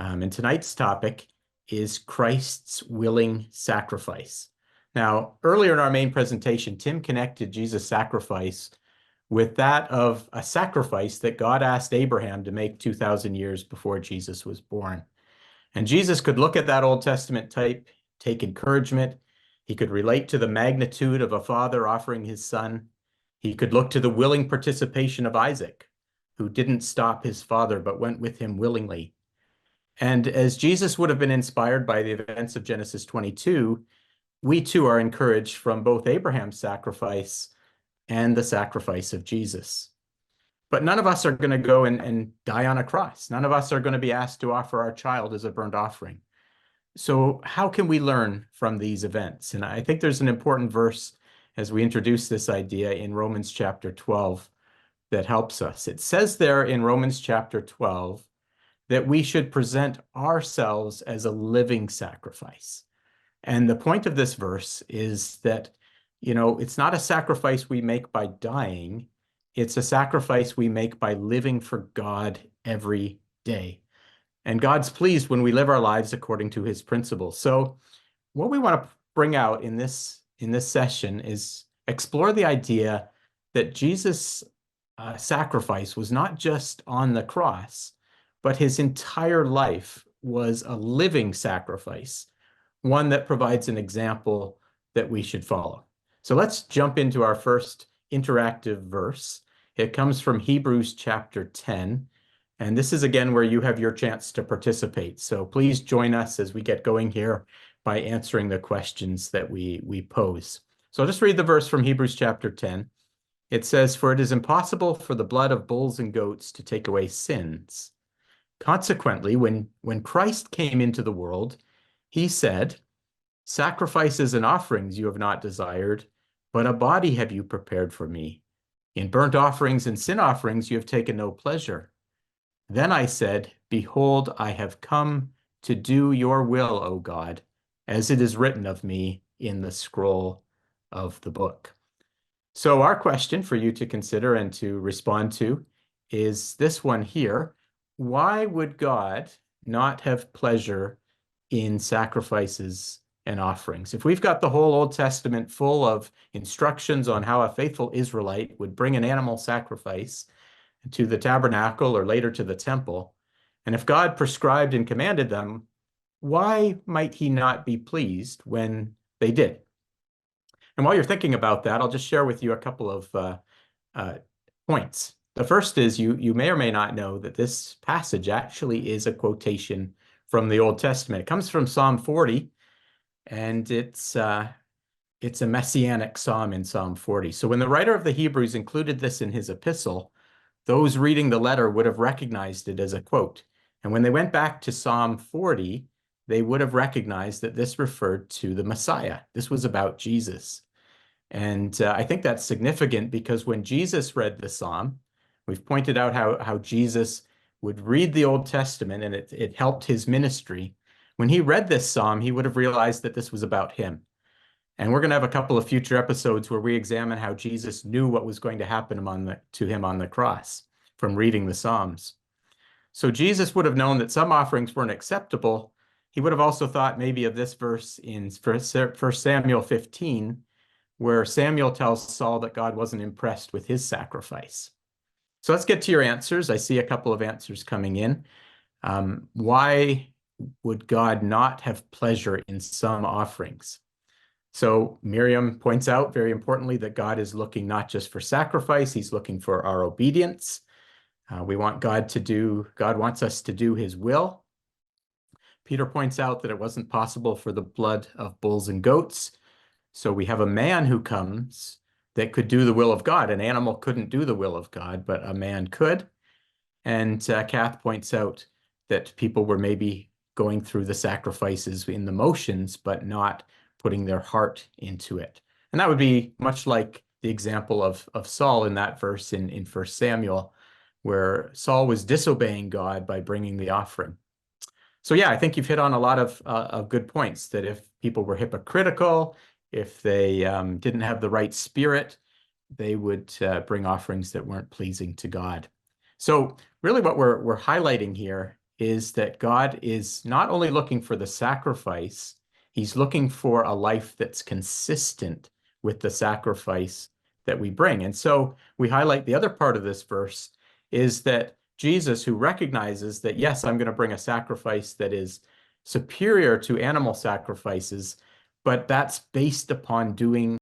And tonight's topic is Christ's willing sacrifice. Now, earlier in our main presentation, Tim connected Jesus' sacrifice with that of a sacrifice that God asked Abraham to make 2,000 years before Jesus was born. And Jesus could look at that Old Testament type, take encouragement. He could relate to the magnitude of a father offering his son. He could look to the willing participation of Isaac, who didn't stop his father, but went with him willingly. And as Jesus would have been inspired by the events of Genesis 22, we too are encouraged from both Abraham's sacrifice and the sacrifice of Jesus. But none of us are going to go and die on a cross. None of us are going to be asked to offer our child as a burnt offering. So how can we learn from these events? And I think there's an important verse as we introduce this idea in Romans chapter 12 that helps us. It says there in Romans chapter 12 that we should present ourselves as a living sacrifice. And the point of this verse is that, it's not a sacrifice we make by dying. It's a sacrifice we make by living for God every day. And God's pleased when we live our lives according to his principles. So what we want to bring out in this session is explore the idea that Jesus' sacrifice was not just on the cross, but his entire life was a living sacrifice, one that provides an example that we should follow. So let's jump into our first interactive verse. It comes from Hebrews chapter 10. And this is again where you have your chance to participate. So please join us as we get going here by answering the questions that we pose. So I'll just read the verse from Hebrews chapter 10. It says, "For it is impossible for the blood of bulls and goats to take away sins. Consequently, when Christ came into the world, he said, 'Sacrifices and offerings you have not desired, but a body have you prepared for me. In burnt offerings and sin offerings you have taken no pleasure.' Then I said, 'Behold, I have come to do your will, O God, as it is written of me in the scroll of the book.'" So our question for you to consider and to respond to is this one here. Why would God not have pleasure in sacrifices and offerings? If we've got the whole Old Testament full of instructions on how a faithful Israelite would bring an animal sacrifice to the tabernacle or later to the temple, and if God prescribed and commanded them, why might he not be pleased when they did? And while you're thinking about that, I'll just share with you a couple of points. The first is you may or may not know that this passage actually is a quotation from the Old Testament. It comes from Psalm 40, and it's a messianic psalm in Psalm 40. So when the writer of the Hebrews included this in his epistle, those reading the letter would have recognized it as a quote. And when they went back to Psalm 40, they would have recognized that this referred to the Messiah. This was about Jesus. And I think that's significant because when Jesus read the psalm, we've pointed out how Jesus would read the Old Testament and it helped his ministry. When he read this psalm, he would have realized that this was about him. And we're going to have a couple of future episodes where we examine how Jesus knew what was going to happen to him on the cross from reading the Psalms. So Jesus would have known that some offerings weren't acceptable. He would have also thought maybe of this verse in 1 Samuel 15, where Samuel tells Saul that God wasn't impressed with his sacrifice. So let's get to your answers. I see a couple of answers coming in. Why would God not have pleasure in some offerings? So Miriam points out very importantly that God is looking not just for sacrifice, he's looking for our obedience. We want God wants us to do his will. Peter points out that it wasn't possible for the blood of bulls and goats. So we have a man who comes that could do the will of God. An animal couldn't do the will of God, but a man could. And Kath points out that people were maybe going through the sacrifices in the motions, but not putting their heart into it. And that would be much like the example of Saul in that verse in 1 Samuel, where Saul was disobeying God by bringing the offering. So yeah, I think you've hit on a lot of good points, that if people were hypocritical, if they didn't have the right spirit, they would bring offerings that weren't pleasing to God. So really what we're highlighting here is that God is not only looking for the sacrifice, he's looking for a life that's consistent with the sacrifice that we bring. And so we highlight the other part of this verse is that Jesus, who recognizes that, yes, I'm going to bring a sacrifice that is superior to animal sacrifices, but that's based upon doing